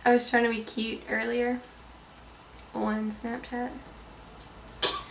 I was trying to be cute earlier on Snapchat.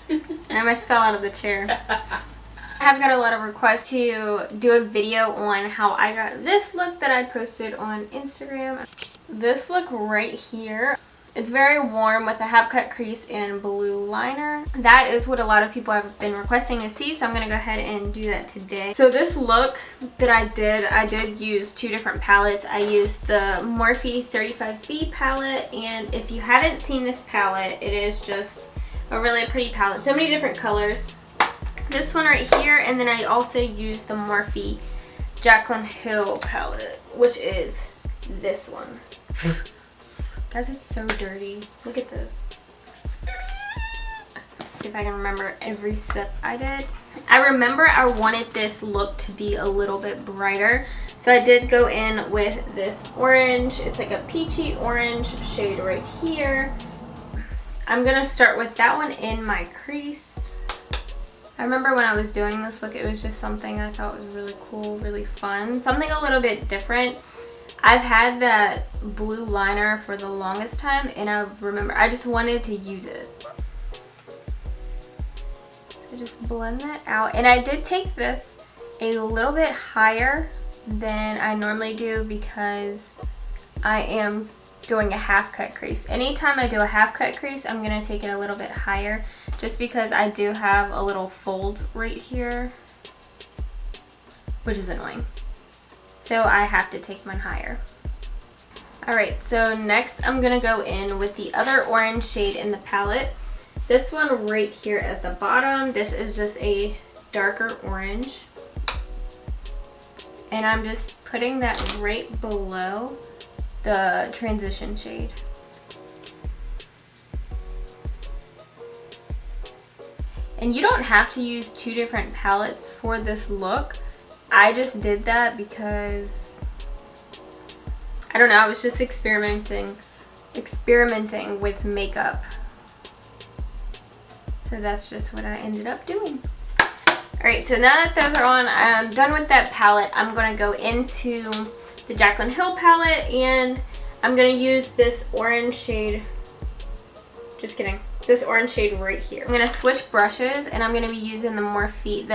And I almost fell out of the chair. I have got a lot of requests to do a video on how I got this look that I posted on Instagram. This look right here. It's very warm with a half cut crease and blue liner. That is what a lot of people have been requesting to see, so I'm going to go ahead and do that today. So this look that I did use two different palettes. I used the Morphe 35B palette, and if you haven't seen this palette, it is just a really pretty palette. So many different colors. This one right here, and then I also used the Morphe Jaclyn Hill palette, which is this one. Guys, it's so dirty. Look at this. See if I can remember every sip I did. I remember I wanted this look to be a little bit brighter, so I did go in with this orange. It's like a peachy orange shade right here. I'm gonna start with that one in my crease. I remember when I was doing this look, it was just something I thought was really cool, really fun. Something a little bit different. I've had that blue liner for the longest time, and I remember I just wanted to use it. So just blend that out. And I did take this a little bit higher than I normally do because I am doing a half cut crease. Anytime I do a half cut crease, I'm going to take it a little bit higher just because I do have a little fold right here, which is annoying. So I have to take mine higher. Alright, so next I'm going to go in with the other orange shade in the palette. This one right here at the bottom. This is just a darker orange. And I'm just putting that right below the transition shade. And you don't have to use two different palettes for this look. I just did that because, I don't know, I was just experimenting with makeup. So that's just what I ended up doing. Alright, so now that those are on, I'm done with that palette. I'm going to go into the Jaclyn Hill palette, and I'm going to use this orange shade, just kidding, this orange shade right here. I'm going to switch brushes, and I'm going to be using the Morphe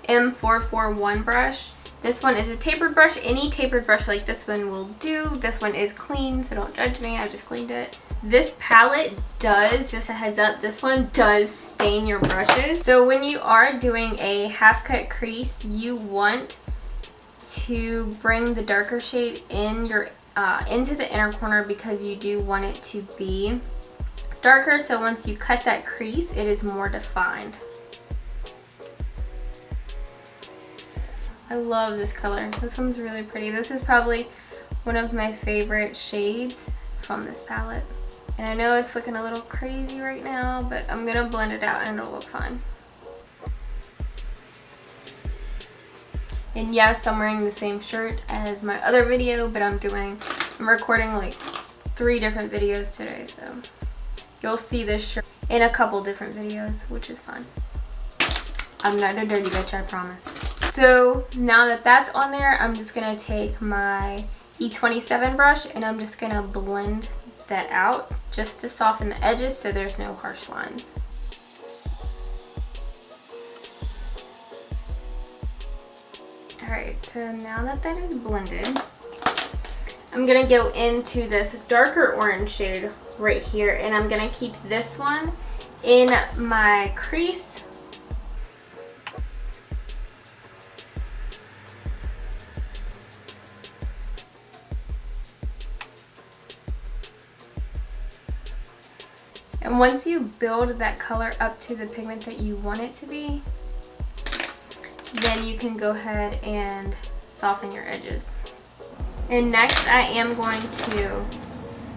M441 brush. This one is a tapered brush. Any tapered brush like this one will do. This one is clean, so don't judge me. I just cleaned it. This palette does, just a heads up, this one does stain your brushes. So when you are doing a half cut crease, you want to bring the darker shade in your into the inner corner because you do want it to be darker. So once you cut that crease, it is more defined. I love this color. This one's really pretty. This is probably one of my favorite shades from this palette. And I know it's looking a little crazy right now, but I'm gonna blend it out and it'll look fine. And yes, I'm wearing the same shirt as my other video, but I'm recording like 3 different videos today, so you'll see this shirt in a couple different videos, which is fun. I'm not a dirty bitch, I promise. So now that that's on there, I'm just gonna take my E27 brush and I'm just gonna blend that out just to soften the edges so there's no harsh lines. Alright, so now that that is blended, I'm gonna go into this darker orange shade right here, and I'm gonna keep this one in my crease. And once you build that color up to the pigment that you want it to be, then you can go ahead and soften your edges. And next I am going to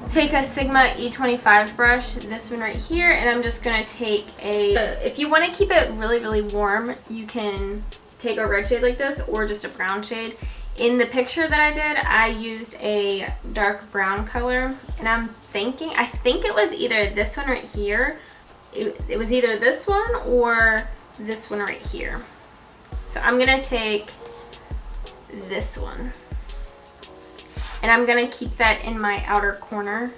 take a Sigma E25 brush, this one right here, and I'm just going to take if you want to keep it really, really warm, you can take a red shade like this or just a brown shade. In the picture that I did, I used a dark brown color, and I think it was either this one right here. It was either this one or this one right here. So I'm gonna take this one. and I'm going to keep that in my outer corner.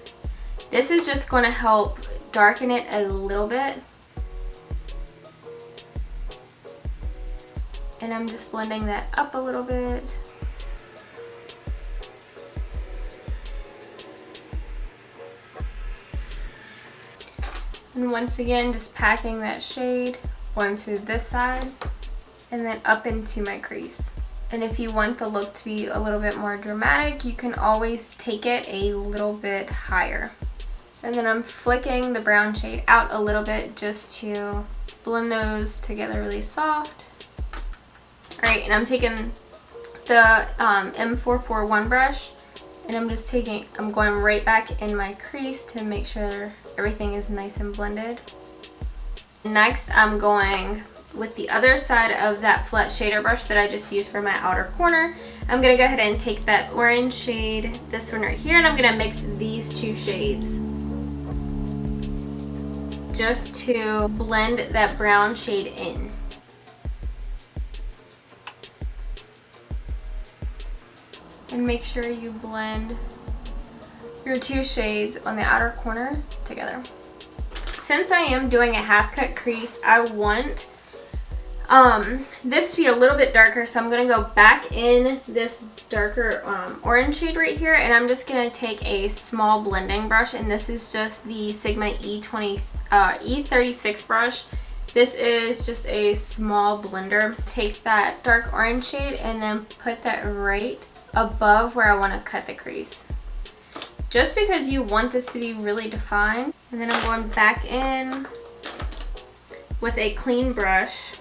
This is just going to help darken it a little bit. And I'm just blending that up a little bit. And once again, just packing that shade onto this side and then up into my crease. And if you want the look to be a little bit more dramatic, you can always take it a little bit higher. And then I'm flicking the brown shade out a little bit just to blend those together really soft. Alright, and I'm taking the M441 brush, and I'm going right back in my crease to make sure everything is nice and blended. Next, I'm going with the other side of that flat shader brush that I just used for my outer corner. I'm going to go ahead and take that orange shade, this one right here, and I'm going to mix these two shades just to blend that brown shade in. And make sure you blend your two shades on the outer corner together. Since I am doing a half cut crease, I want this to be a little bit darker, so I'm going to go back in this darker orange shade right here, and I'm just going to take a small blending brush, and this is just the Sigma E36 brush. This is just a small blender. Take that dark orange shade and then put that right above where I want to cut the crease. Just because you want this to be really defined. And then I'm going back in with a clean brush.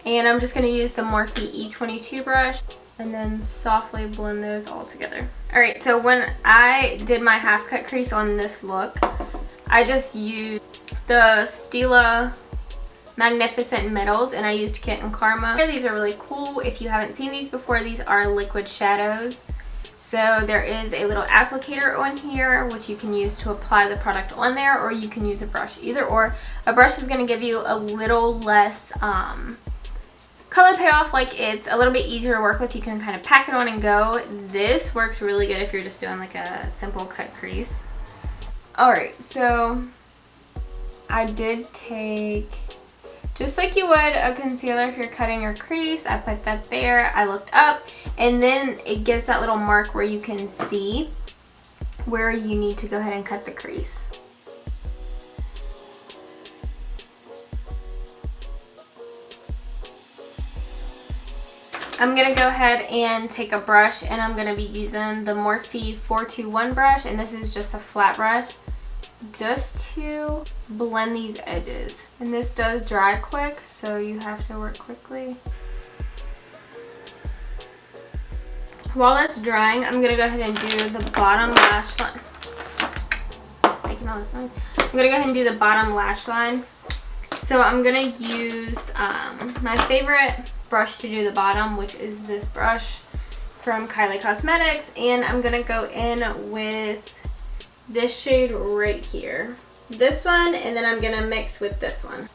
And I'm just going to use the Morphe E22 brush and then softly blend those all together. Alright, so when I did my half cut crease on this look, I just used the Stila Magnificent Middles, and I used Kitten Karma. These are really cool. If you haven't seen these before, these are liquid shadows. So there is a little applicator on here which you can use to apply the product on there, or you can use a brush. Either or. A brush is going to give you a little less color payoff, like it's a little bit easier to work with. You can kind of pack it on and go. This works really good if you're just doing like a simple cut crease. Alright, so I did take, just like you would a concealer if you're cutting your crease, I put that there, I looked up, and then it gives that little mark where you can see where you need to go ahead and cut the crease. I'm going to go ahead and take a brush, and I'm going to be using the Morphe 421 brush, and this is just a flat brush, just to blend these edges. And this does dry quick, so you have to work quickly. While it's drying, I'm going to go ahead and do the bottom lash line. Making all this noise. I'm going to go ahead and do the bottom lash line. So I'm going to use my favorite brush to do the bottom, which is this brush from Kylie Cosmetics, and I'm going to go in with this shade right here. This one, and then I'm going to mix with this one.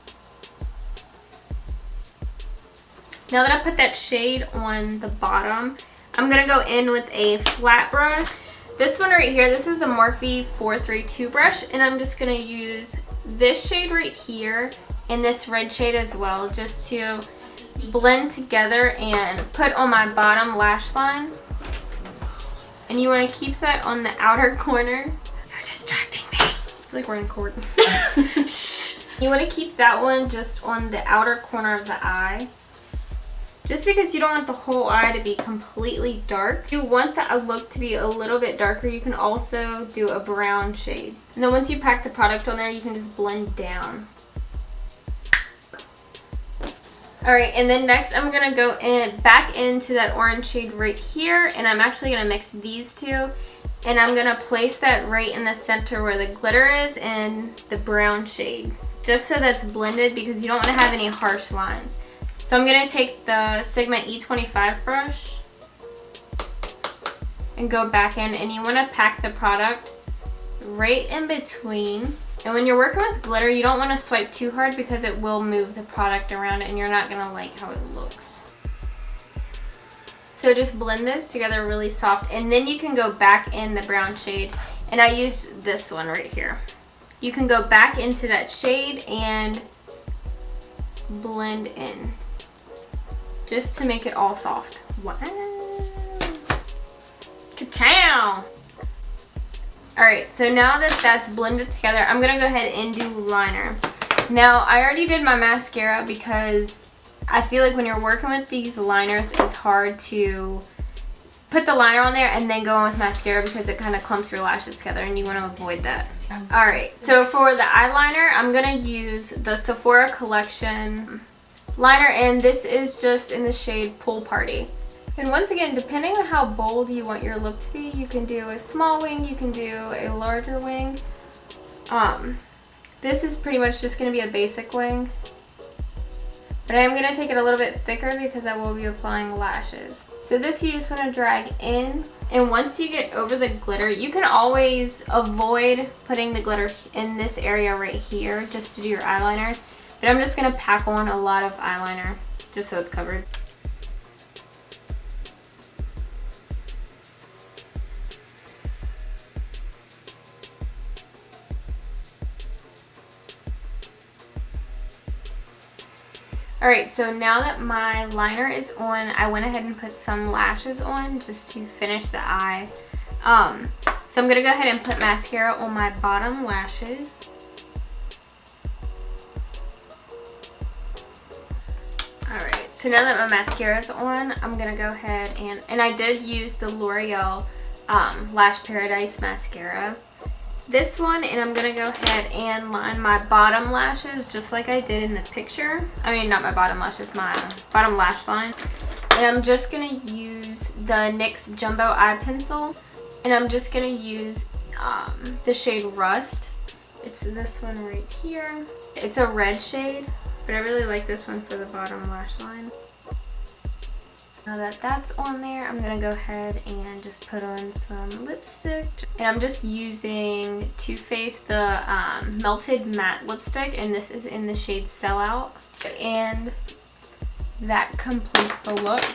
Now that I put that shade on the bottom, I'm going to go in with a flat brush. This one right here, this is the Morphe 432 brush, and I'm just going to use this shade right here and this red shade as well, just to blend together and put on my bottom lash line. And you want to keep that on the outer corner. You're distracting me. It's like we're in court. You want to keep that one just on the outer corner of the eye. Just because you don't want the whole eye to be completely dark. If you want the look to be a little bit darker, you can also do a brown shade. And then once you pack the product on there, you can just blend down. Alright, and then next I'm going to go back into that orange shade right here, and I'm actually going to mix these two, and I'm going to place that right in the center where the glitter is and the brown shade, just so that's blended, because you don't want to have any harsh lines. So I'm going to take the Sigma E25 brush and go back in, and you want to pack the product right in between. And when you're working with glitter, you don't want to swipe too hard because it will move the product around and you're not going to like how it looks. So just blend those together really soft, and then you can go back in the brown shade, and I used this one right here. You can go back into that shade and blend in just to make it all soft. Wow. Ka-chow! Alright, so now that that's blended together, I'm going to go ahead and do liner. Now, I already did my mascara because I feel like when you're working with these liners, it's hard to put the liner on there and then go on with mascara because it kind of clumps your lashes together, and you want to avoid that. Alright, so for the eyeliner, I'm going to use the Sephora Collection liner, and this is just in the shade Pool Party. And once again, depending on how bold you want your look to be, you can do a small wing, you can do a larger wing. This is pretty much just going to be a basic wing. But I am going to take it a little bit thicker because I will be applying lashes. So this you just want to drag in. And once you get over the glitter, you can always avoid putting the glitter in this area right here just to do your eyeliner. But I'm just going to pack on a lot of eyeliner just so it's covered. Alright, so now that my liner is on, I went ahead and put some lashes on just to finish the eye. So I'm going to go ahead and put mascara on my bottom lashes. Alright, so now that my mascara is on, I'm going to go ahead and I did use the L'Oreal Lash Paradise mascara. This one, and I'm going to go ahead and line my bottom lashes just like I did in the picture. I mean, not my bottom lashes, my bottom lash line. And I'm just going to use the NYX Jumbo Eye Pencil. And I'm just going to use the shade Rust. It's this one right here. It's a red shade, but I really like this one for the bottom lash line. Now that that's on there, I'm going to go ahead and just put on some lipstick. And I'm just using Too Faced, the Melted Matte Lipstick, and this is in the shade Sellout. And that completes the look.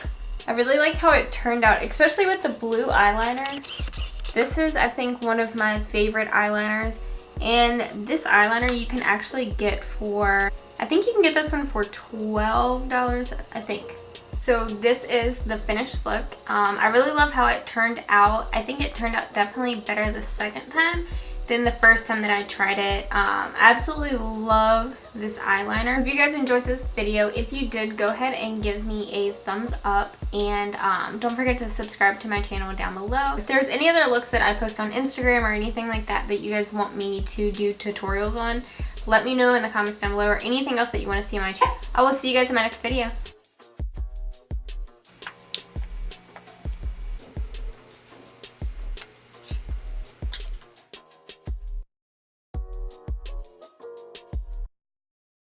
I really like how it turned out, especially with the blue eyeliner. This is, I think, one of my favorite eyeliners. And this eyeliner you can actually get for, I think you can get this one for $12, I think. So this is the finished look. I really love how it turned out. I think it turned out definitely better the second time than the first time that I tried it. I absolutely love this eyeliner. If you guys enjoyed this video, if you did, go ahead and give me a thumbs up, and don't forget to subscribe to my channel down below. If there's any other looks that I post on Instagram or anything like that that you guys want me to do tutorials on, let me know in the comments down below, or anything else that you want to see on my channel. I will see you guys in my next video.